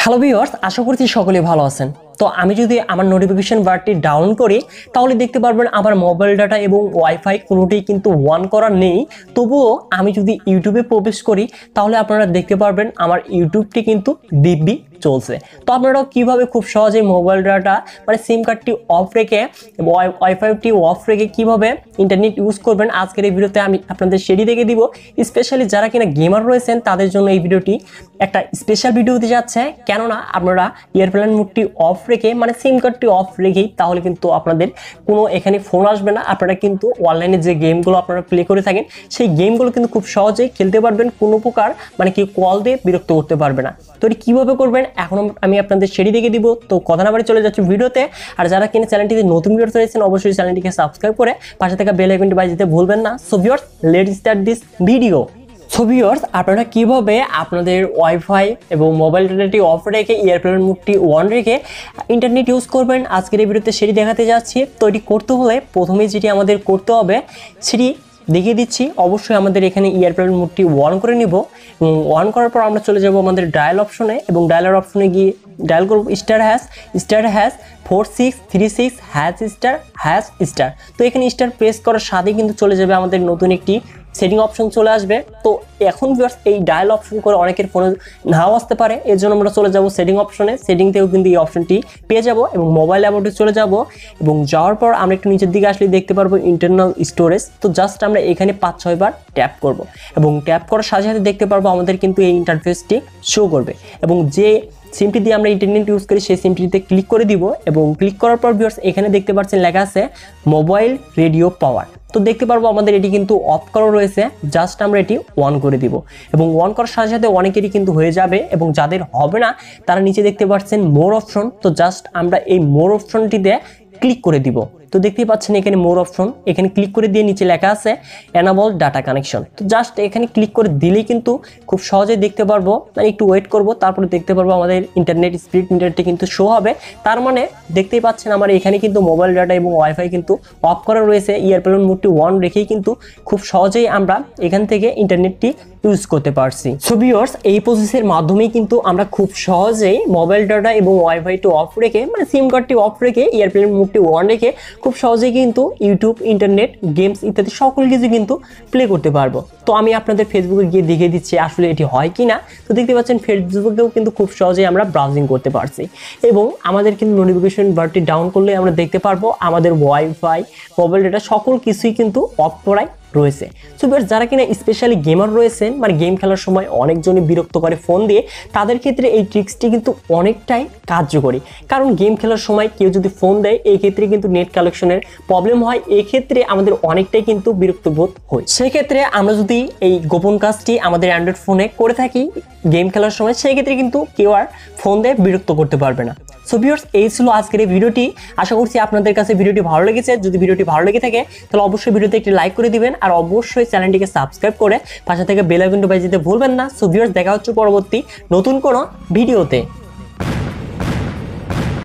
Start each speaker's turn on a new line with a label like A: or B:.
A: Hello viewers, আশা করছি সকলে ভালো আছেন। তো আমি যদি আমার নোটিফিকেশন বারটি ডাউন করি তাহলে দেখতে পারবেন আমার মোবাইল ডাটা এবং ওয়াইফাই কোনোটাই কিন্তু অন করা নেই। তবুও আমি যদি ইউটিউবে প্রবেশ করি তাহলে আপনারা দেখতে পারবেন আমার ইউটিউবটি কিন্তু দিব্যি চলছে। তো আপনারা কিভাবে খুব সহজে মোবাইল ডাটা মানে সিম কার্ডটি অফ রেখে ওয়াইফাইটি অফ রেখে কিভাবে ইন্টারনেট ইউজ করবেন আজকের এই ভিডিওতে আমি আপনাদের সেটি দেখে দিব। স্পেশালি যারা কিনা গেমার রয়েছেন তাদের জন্য এই ভিডিওটি একটা স্পেশাল ভিডিও হতে যাচ্ছে, কেননা আপনারা এয়ারপ্লেন মোডটি অফ রেখে মানে সিম কার্ডটি অফ রেখেই তাহলে কিন্তু আপনাদের কোনো এখানে ফোন আসবে না। আপনারা কিন্তু অনলাইনে যে গেমগুলো আপনারা প্লে করে থাকেন সেই গেমগুলো কিন্তু খুব সহজেই খেলতে পারবেন, কোনো প্রকার মানে কি কল দিয়ে বিরক্ত করতে পারবে না। তো এটি কীভাবে করবেন এখন আমি আপনাদের সেটি দেখে দিব। তো কথা না বাড়ি চলে যাচ্ছে ভিডিওতে। আর যারা কিনা চ্যানেলটিতে নতুন ভিডিও রয়েছেন অবশ্যই চ্যানেলটিকে সাবস্ক্রাইব করে পাশে থাকা বেল আইকনটি বাজিয়ে দিতে ভুলবেন না। So viewers, let's start this video. So viewers, আপনারা কিভাবে আপনাদের ওয়াইফাই এবং মোবাইল ডাটাটি অফ রেখে এয়ারপ্লেন মোডটি অন রেখে ইন্টারনেট ইউজ করবেন আজকের এই ভিডিওতে সেটি দেখাতে যাচ্ছি। তো এটি করতে হলে প্রথমে যেটি আমাদের করতে হবে সেটি দেখিয়ে দিচ্ছি। অবশ্যই আমাদের এখানে এয়ারপ্লেন মোডটি অন করে নিব এবং অন করার পর আমরা চলে যাব আমাদের ডায়াল অপশনে এবং ডায়ালার অপশনে গিয়ে ডায়াল করব *#** 4636#*#*। তো এখানে স্টার প্রেস করার সাথে কিন্তু চলে যাবে আমাদের নতুন একটি সেটিং অপশন চলে আসবে। তো এখন ভিউয়ার্স এই ডায়াল অপশন করে অনেকের ফোনে নাও আসতে পারে, এর জন্য আমরা চলে যাব সেটিং অপশনে। সেটিং থেকেও কিন্তু এই অপশনটি পেয়ে যাব এবং মোবাইল অ্যাবাউটে চলে যাব এবং যাওয়ার পর আমরা একটু নিচের দিকে আসলে দেখতে পারবো ইন্টারনাল স্টোরেজ। তো জাস্ট আমরা এখানে 5-6 বার ট্যাপ করব এবং ট্যাপ করার সাথে সাথে দেখতে পারবো আমাদের কিন্তু এই ইন্টারফেসটি শো করবে এবং যে সিমটি দিয়ে আমরা ইন্টারনেট ইউজ করি সেই সিমটিতে ক্লিক করে দিব এবং ক্লিক করার পর ভিউয়ার্স এখানে দেখতে পাচ্ছেন লেখা আছে মোবাইল রেডিও পাওয়ার। তো দেখতে পারবো আমাদের এটি কিন্তু অফ করা রয়েছে, জাস্ট আমরা এটি অন করে দিব এবং অন করার সাথে সাথে অনেকেরই কিন্তু হয়ে যাবে এবং যাদের হবে না তারা নিচে দেখতে পাচ্ছেন মোর অপশন। তো জাস্ট আমরা এই মোর অপশনটিতে ক্লিক করে দিব। তো দেখতেই পাচ্ছেন এখানে মোর অপশন, এখানে ক্লিক করে দিয়ে নিচে লেখা আছে এনাবল ডাটা কানেকশন। তো জাস্ট এখানে ক্লিক করে দিলেই কিন্তু খুব সহজেই দেখতে পারবো, মানে একটু ওয়েট করব তারপরে দেখতে পারবো আমাদের ইন্টারনেট স্পিড মিটারটি কিন্তু শো হবে। তার মানে দেখতেই পাচ্ছেন আমার এখানে কিন্তু মোবাইল ডাটা এবং ওয়াইফাই কিন্তু অফ করা রয়েছে। এয়ারপ্লেন মোডটি অন রেখেই কিন্তু খুব সহজেই আমরা এখান থেকে ইন্টারনেটটি ইউজ করতে পারছি। সো ভিউয়ার্স, এই প্রসেসের মাধ্যমেই কিন্তু আমরা খুব সহজেই মোবাইল ডাটা এবং ওয়াইফাইটি অফ রেখে মানে সিম কার্ডটি অফ রেখে এয়ারপ্লেন মোডটি অন রেখে খুব সহজেই কিন্তু ইউটিউব, ইন্টারনেট, গেমস ইত্যাদি সকল কিছু কিন্তু প্লে করতে পারবো। তো আমি আপনাদের ফেসবুকে গিয়ে দেখিয়ে দিচ্ছি আসলে এটি হয় কি না। তো দেখতে পাচ্ছেন ফেসবুকেও কিন্তু খুব সহজেই আমরা ব্রাউজিং করতে পারছি এবং আমাদের কিন্তু নোটিফিকেশন বারটি ডাউন করলে আমরা দেখতে পারবো আমাদের ওয়াইফাই, মোবাইল ডাটা সকল কিছুই কিন্তু অফ করাই রয়েছে। সো ভিউয়ার্স, যারা কিনা স্পেশালি গেমার রয়েছেন মানে গেম খেলার সময় অনেকজনই বিরক্ত করে ফোন দিয়ে, তাদের ক্ষেত্রে এই ট্রিক্সটি কিন্তু অনেকটাই কার্যকরী। কারণ গেম খেলার সময় কেউ যদি ফোন দেয় এই ক্ষেত্রে কিন্তু নেট কালেকশনের প্রবলেম হয়, এক্ষেত্রে আমাদের অনেকটাই কিন্তু বিরক্ত বোধ হয়। সেক্ষেত্রে আমরা যদি এই গোপন কাজটি আমাদের অ্যান্ড্রয়েড ফোনে করে থাকি গেম খেলার সময়, সেই ক্ষেত্রে কিন্তু কেউ আর ফোন দিয়ে বিরক্ত করতে পারবে না। সো ভিউয়ার্স, এই ছিল আজকের এই ভিডিওটি। আশা করছি আপনাদের কাছে ভিডিওটি ভালো লেগেছে। যদি ভিডিওটি ভালো লেগে থাকে তাহলে অবশ্যই ভিডিওতে একটি লাইক করে দিবেন আর অবশ্যই চ্যানেলটিকে সাবস্ক্রাইব করে পাশে থেকে বেল আইকনটি বাজিয়ে দিতে ভুলবেন না। সো ভিউয়ার্স, দেখা হচ্ছে পরবর্তী নতুন কোনো ভিডিওতে।